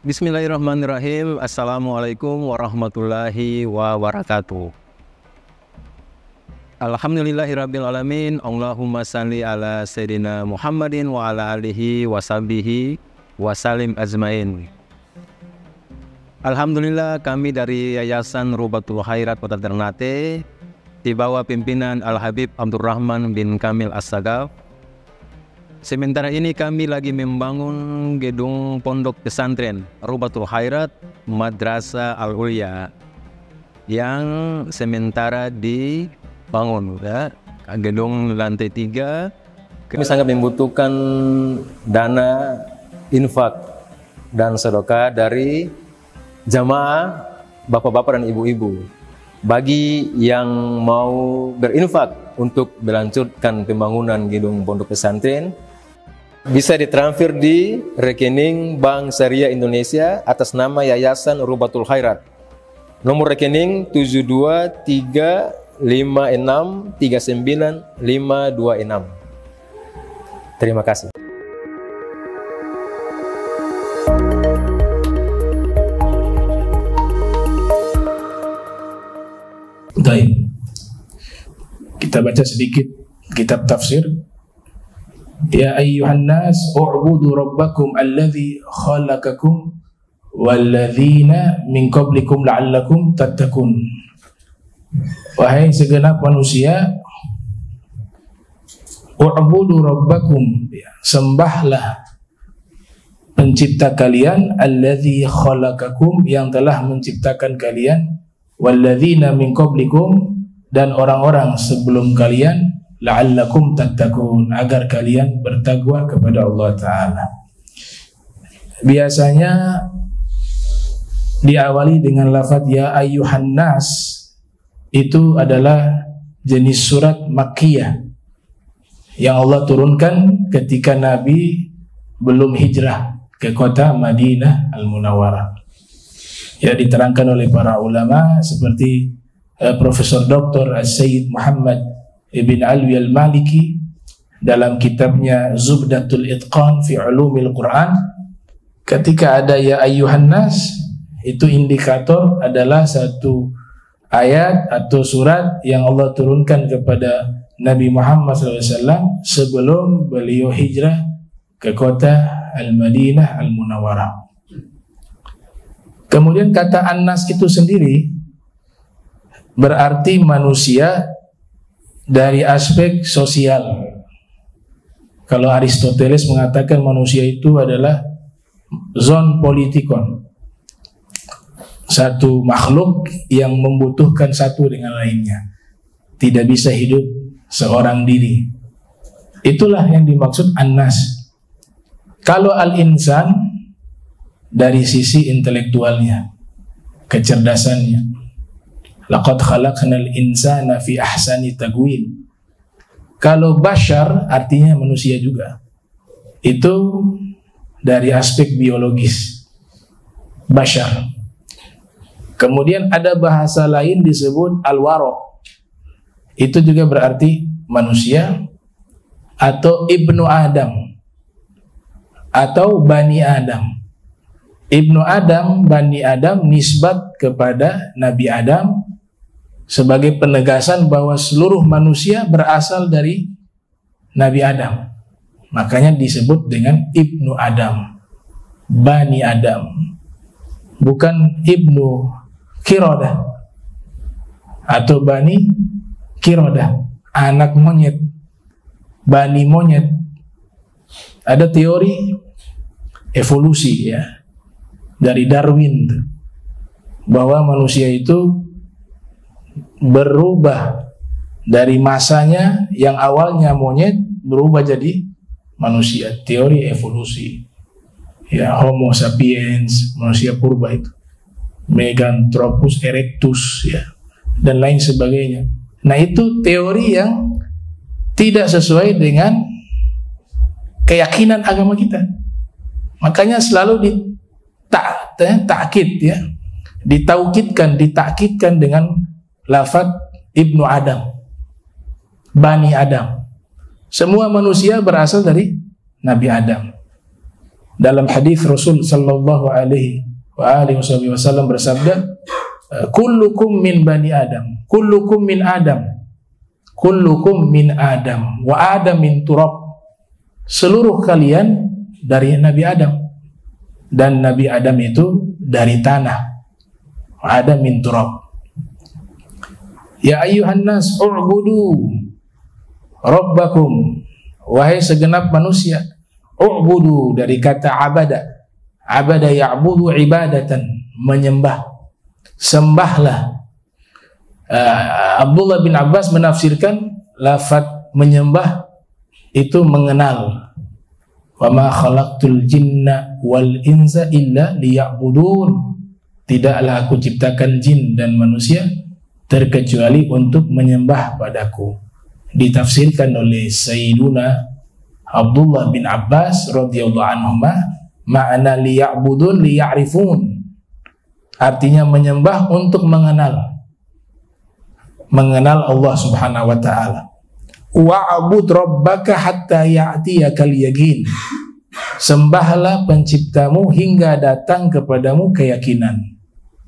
Bismillahirrahmanirrahim. Assalamualaikum warahmatullahi wabarakatuh. Alhamdulillahirrabbilalamin. Allahumma salli ala Sayyidina Muhammadin wa ala alihi wa sahbihi wa salim ajmain. Alhamdulillah, kami dari Yayasan Rubatul Khairat Kota Ternate di bawah pimpinan Al-Habib Abdurrahman bin Kamil As-Sagaf. Sementara ini kami lagi membangun gedung pondok pesantren Rubatul Khairat Madrasah Al-Ulya yang sementara dibangun, ya. Gedung lantai 3. Kami sangat membutuhkan dana infak dan sedekah dari jamaah bapak-bapak dan ibu-ibu. Bagi yang mau berinfak untuk melanjutkan pembangunan gedung pondok pesantren, bisa ditransfer di rekening Bank Syariah Indonesia atas nama Yayasan Rubatul Khairat. Nomor rekening 72356395526. Terima kasih. Baik. Kita baca sedikit kitab tafsir. Ya ayyuhan nas u'budu rabbakum alladhi khalaqakum walladzina min qablikum la'allakum tattaqun. Wahai segenap manusia, u'budu rabbakum, sembahlah pencipta kalian, alladzi khalaqakum, yang telah menciptakan kalian, walladzina min qablikum, dan orang-orang sebelum kalian, la'allakum tattaqun, agar kalian bertakwa kepada Allah Ta'ala. Biasanya diawali dengan lafaz ya ayyuhan nas. Itu adalah jenis surat Makkiyah yang Allah turunkan ketika Nabi belum hijrah ke kota Madinah Al-Munawwarah. Ya, diterangkan oleh para ulama seperti Profesor Dr. Sayyid Muhammad Ibn Alwi Al-Maliki dalam kitabnya Zubdatul Itqan fi Ulumil Quran. Ketika ada ya ayyuhan nas, itu indikator adalah satu ayat atau surat yang Allah turunkan kepada Nabi Muhammad SAW sebelum beliau hijrah ke kota Al-Madinah Al-Munawwarah. Kemudian kata an-nas itu sendiri berarti manusia dari aspek sosial. Kalau Aristoteles mengatakan manusia itu adalah zon politikon, satu makhluk yang membutuhkan satu dengan lainnya, tidak bisa hidup seorang diri. Itulah yang dimaksud an-nas. Kalau al-insan dari sisi intelektualnya, kecerdasannya, laqad khalaqnal insana fi ahsani taqwim. Kalau bashar artinya manusia juga. Itu dari aspek biologis. Bashar. Kemudian ada bahasa lain disebut al-wara. Itu juga berarti manusia atau ibnu Adam atau bani Adam. Ibnu Adam, bani Adam nisbat kepada Nabi Adam sebagai penegasan bahwa seluruh manusia berasal dari Nabi Adam. Makanya disebut dengan Ibnu Adam, Bani Adam, bukan Ibnu Kirodah atau Bani Kirodah, anak monyet, Bani monyet. Ada teori evolusi, ya, dari Darwin, bahwa manusia itu berubah dari masanya yang awalnya monyet berubah jadi manusia. Teori evolusi, ya, Homo sapiens, manusia purba itu, Meganthropus erectus, ya, dan lain sebagainya. Nah, itu teori yang tidak sesuai dengan keyakinan agama kita. Makanya selalu ditaukidkan dengan lafaz Ibnu Adam, Bani Adam. Semua manusia berasal dari Nabi Adam. Dalam hadis Rasul sallallahu alaihi wasallam bersabda, kullukum min bani Adam, kullukum min Adam, kullukum min Adam, wa Adam min turab. Seluruh kalian dari Nabi Adam, dan Nabi Adam itu dari tanah. Wa Adam min turab. Ya ayyuhan nas u'budu rabbakum, wahai segenap manusia. U'budu dari kata abada. Abada ya'budu ibadatan, menyembah. Sembahlah. Abdullah bin Abbas menafsirkan lafaz menyembah itu mengenal. Wa ma khalaqtul jinna wal insa illa liya'budun. Tidaklah aku ciptakan jin dan manusia terkecuali untuk menyembah padaku. Ditafsirkan oleh Sayyiduna Abdullah bin Abbas radhiyallahu anhuma, makna liya'budun liya'rifun, artinya menyembah untuk mengenal Allah subhanahu wa ta'ala. Wa'bud rabbaka hatta ya'tiyakal yaqin, sembahlah penciptamu hingga datang kepadamu keyakinan.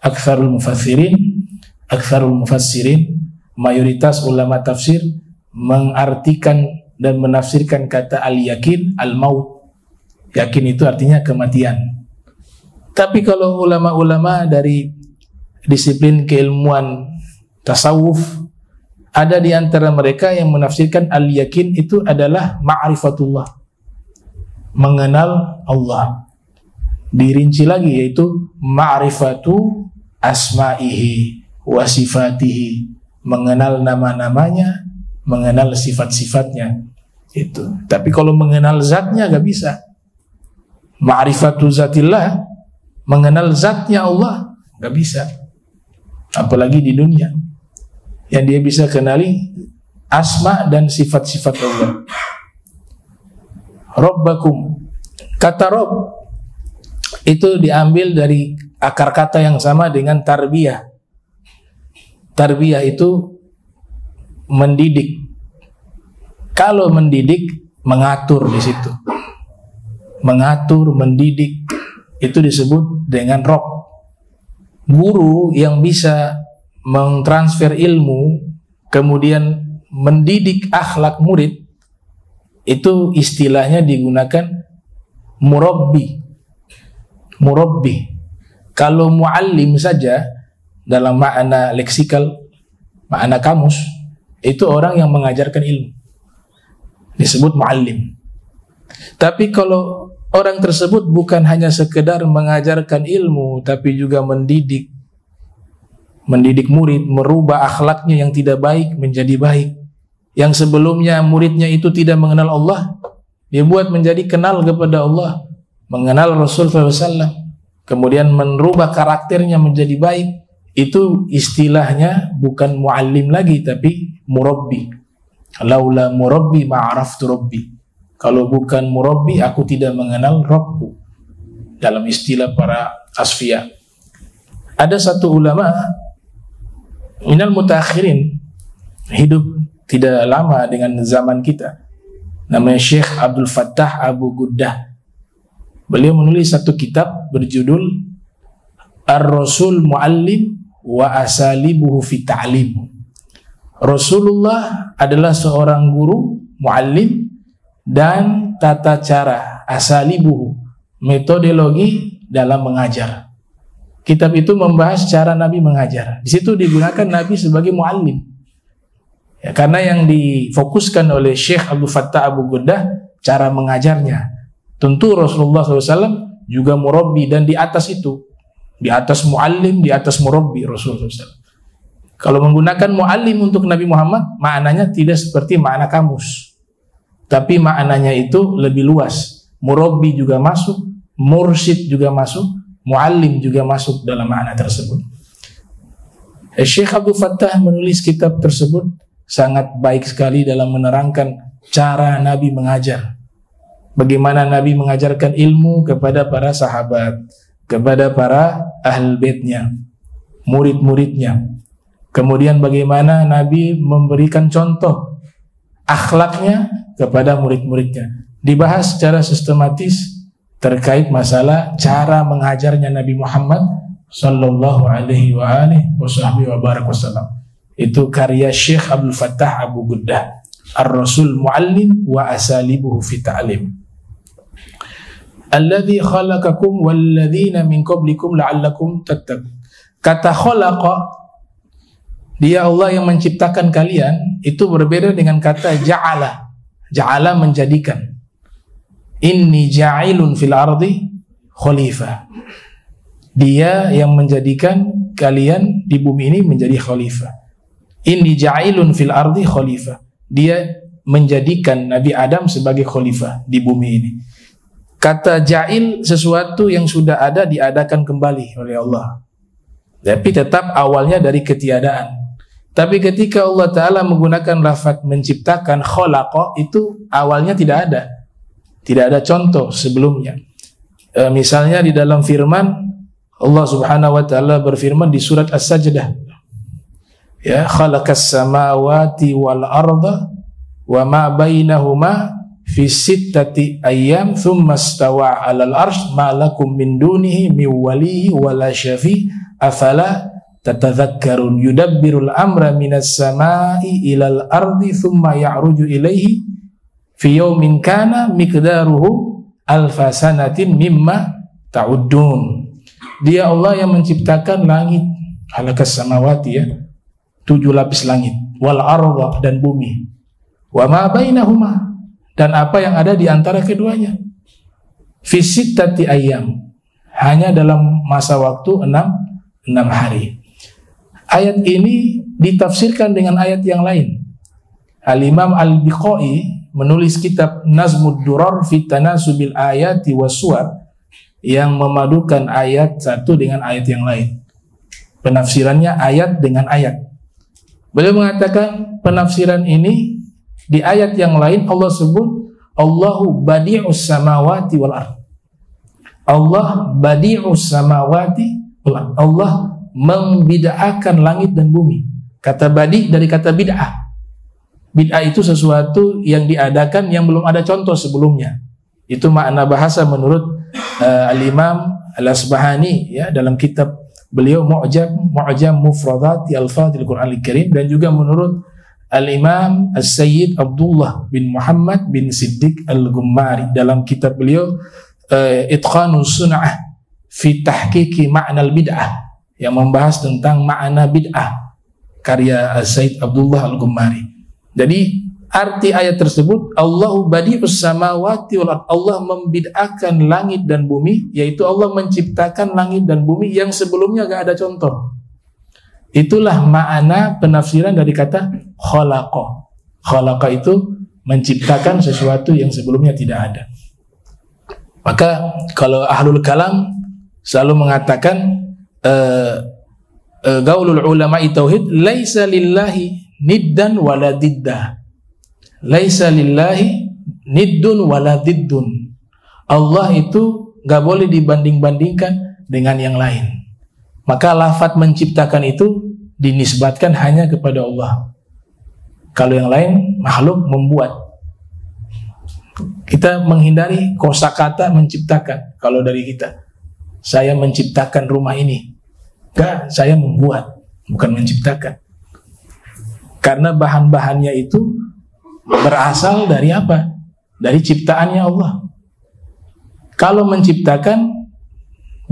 Aktsarul mufassirin, mayoritas ulama tafsir mengartikan dan menafsirkan kata al-yakin al-maut. Yakin itu artinya kematian. Tapi kalau ulama-ulama dari disiplin keilmuan tasawuf, ada di antara mereka yang menafsirkan al-yakin itu adalah ma'rifatullah, mengenal Allah. Dirinci lagi yaitu ma'rifatu asma'ihi wa sifatihi, mengenal nama-namanya, mengenal sifat-sifatnya. Itu. Tapi kalau mengenal zatnya gak bisa. Ma'rifatu zatillah, mengenal zatnya Allah gak bisa. Apalagi di dunia. Yang dia bisa kenali asma dan sifat-sifat Allah. Rabbakum, kata Rabb itu diambil dari akar kata yang sama dengan tarbiyah. Tarbiyah itu mendidik. Kalau mendidik, mengatur di situ. Mengatur, mendidik, itu disebut dengan Rabb. Guru yang bisa mentransfer ilmu, kemudian mendidik akhlak murid, itu istilahnya digunakan murabbi. Murabbi. Kalau muallim saja dalam makna leksikal, makna kamus, itu orang yang mengajarkan ilmu, disebut muallim. Tapi kalau orang tersebut bukan hanya sekedar mengajarkan ilmu, tapi juga mendidik murid, merubah akhlaknya yang tidak baik menjadi baik. Yang sebelumnya muridnya itu tidak mengenal Allah, dia buat menjadi kenal kepada Allah, mengenal Rasulullah SAW, kemudian merubah karakternya menjadi baik. Itu istilahnya bukan muallim lagi, tapi murabbi. Laula murabbi ma'araftu rabbi. Kalau bukan murabbi, aku tidak mengenal Rabbku. Dalam istilah para asfiya. Ada satu ulama minal mutakhirin, hidup tidak lama dengan zaman kita, namanya Syekh Abdul Fattah Abu Guddah. Beliau menulis satu kitab berjudul Ar-Rasul Muallim wa Asalibuhu fi Ta'lim. Rasulullah adalah seorang guru, muallim, dan tata cara, asalibuhu, metodologi dalam mengajar. Kitab itu membahas cara Nabi mengajar. Di situ digunakan Nabi sebagai muallim. Ya, karena yang difokuskan oleh Syekh Abdul Fattah Abu Guddah cara mengajarnya. Tentu Rasulullah SAW juga murabbi, dan di atas itu, di atas muallim, di atas murabbi Rasulullah SAW. Kalau menggunakan muallim untuk Nabi Muhammad, maknanya tidak seperti makna kamus, tapi maknanya itu lebih luas. Murabbi juga masuk, mursyid juga masuk, muallim juga masuk dalam makna tersebut. Syekh Abdul Fattah menulis kitab tersebut sangat baik sekali dalam menerangkan cara Nabi mengajar. Bagaimana Nabi mengajarkan ilmu kepada para sahabat, kepada para ahl baitnya, murid-muridnya. Kemudian bagaimana Nabi memberikan contoh akhlaknya kepada murid-muridnya. Dibahas secara sistematis, terkait masalah cara mengajarnya Nabi Muhammad sallallahu alaihi wasallam. Itu karya Syekh Abdul Fattah Abu Guddah, Ar-Rasul Muallim wa Asalibuhu fi Ta'lim. Alladzi khalaqakum walladzina min qablikum la'allakum tattaqun. Kata khalaqa, Dia Allah yang menciptakan kalian, itu berbeda dengan kata ja'ala. Ja'ala menjadikan. Inni ja'ilun fil ardi khalifah. Dia yang menjadikan kalian di bumi ini menjadi khalifah. Inni ja'ilun fil ardi khalifah. Dia menjadikan Nabi Adam sebagai khalifah di bumi ini. Kata ja'il, sesuatu yang sudah ada diadakan kembali oleh Allah. Tapi tetap awalnya dari ketiadaan. Tapi ketika Allah Ta'ala menggunakan lafaz menciptakan, khalaqa, itu awalnya tidak ada. Tidak ada contoh sebelumnya. Misalnya di dalam firman Allah Subhanahu wa Ta'ala berfirman di surat As-Sajdah, ya, khalaqas samawati wal arda wa ma bainahuma fi sittati ayyam thumma istawa 'alal arsy ma lakum min dunihi min waliyyin wala syafi' afala tatadzakkarun yudabbirul amra minas samai ilal ardi thumma ya'ruju ilaihi fi yawmin kana miqdaruhu alfa sanatin mimma ta'uddun. Dia Allah yang menciptakan langit, khalaqas samawati, ya, 7 lapis langit, wal arda, dan bumi, wa ma bainahuma, dan apa yang ada di antara keduanya, fi sittati ayyam, hanya dalam masa waktu 6 hari. Ayat ini ditafsirkan dengan ayat yang lain. Al-Imam Al-Biqai menulis kitab Nazmud Durar fi Tanasubil Ayati Wassuwar yang memadukan ayat satu dengan ayat yang lain. Penafsirannya ayat dengan ayat. Beliau mengatakan penafsiran ini di ayat yang lain Allah sebut Allahu badi'us samawati wal ard. Allah badi'us samawati wal ard. Allah membid'ahkan langit dan bumi. Kata badi dari kata bid'ah. Bid'ah itu sesuatu yang diadakan yang belum ada contoh sebelumnya. Itu makna bahasa menurut Al-Imam Al-Asbahani, ya, dalam kitab beliau Mu'jam Mufradati Al-Fadhil Qur'an Al-Karim, dan juga menurut Al-Imam As-Sayyid Abdullah bin Muhammad bin Siddiq Al-Gummari dalam kitab beliau Itqanus Sun'ah fi Tahqiqi Ma'nal Bid'ah, yang membahas tentang makna bid'ah, karya As-Sayyid Abdullah Al-Gummari. Jadi arti ayat tersebut Allahu badi'us samawati wal ard, Allah membid'ahkan langit dan bumi, yaitu Allah menciptakan langit dan bumi yang sebelumnya gak ada contoh. Itulah makna penafsiran dari kata khalaqa. Khalaqa itu menciptakan sesuatu yang sebelumnya tidak ada. Maka kalau ahlul kalam selalu mengatakan gaulul ulama'i tauhid, laisa lillahi niddan wala diddah. Laisa lillahi niddun wala diddun. Allah itu gak boleh dibanding-bandingkan dengan yang lain. Maka lafaz menciptakan itu dinisbatkan hanya kepada Allah. Kalau yang lain makhluk membuat. Kita menghindari kosakata menciptakan. Kalau dari kita, saya menciptakan rumah ini. Enggak, saya membuat, bukan menciptakan. Karena bahan-bahannya itu berasal dari apa? Dari ciptaannya Allah. Kalau menciptakan,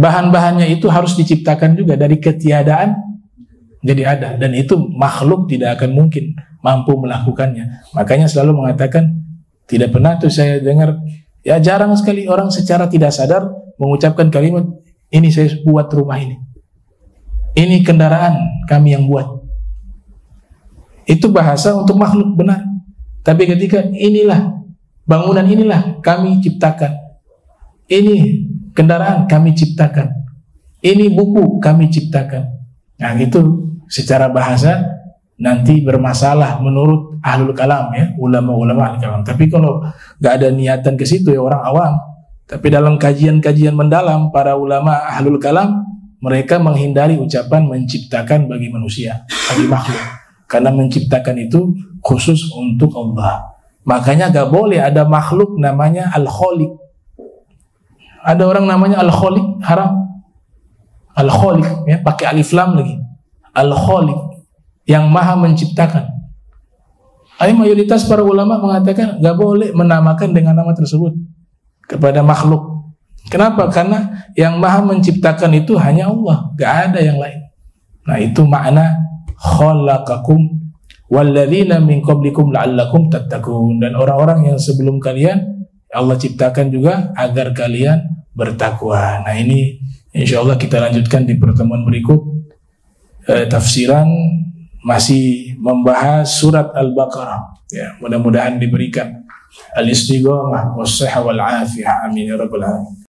bahan-bahannya itu harus diciptakan juga dari ketiadaan jadi ada, dan itu makhluk tidak akan mungkin mampu melakukannya. Makanya selalu mengatakan, tidak pernah tuh saya dengar, ya jarang sekali orang secara tidak sadar mengucapkan kalimat, ini saya buat rumah ini kendaraan kami yang buat. Itu bahasa untuk makhluk, benar. Tapi ketika inilah bangunan, inilah kami ciptakan, ini kendaraan kami ciptakan, ini buku kami ciptakan, nah itu secara bahasa nanti bermasalah menurut ahlul kalam, ya, ulama-ulama ahlul kalam. Tapi kalau nggak ada niatan ke situ, ya orang awam. Tapi dalam kajian-kajian mendalam para ulama ahlul kalam, mereka menghindari ucapan menciptakan bagi manusia, bagi makhluk, karena menciptakan itu khusus untuk Allah. Makanya gak boleh ada makhluk namanya Al-Khaliq. Ada orang namanya Al-Khaliq, haram. Al-Khaliq, ya, pakai alif lam lagi. Al-Khaliq, yang maha menciptakan. Mayoritas para ulama mengatakan nggak boleh menamakan dengan nama tersebut kepada makhluk. Kenapa? Karena yang maha menciptakan itu hanya Allah, nggak ada yang lain. Nah, itu makna khalaqakum walladzina min qablikum la'allakum tattaqun. Dan orang-orang yang sebelum kalian Allah ciptakan juga agar kalian bertakwa. Nah, ini insyaallah kita lanjutkan di pertemuan berikut. Tafsiran masih membahas surat Al-Baqarah. Ya, mudah-mudahan diberikan al-istiqamah was-sihah wal afiyah. Amin ya rabbal alamin.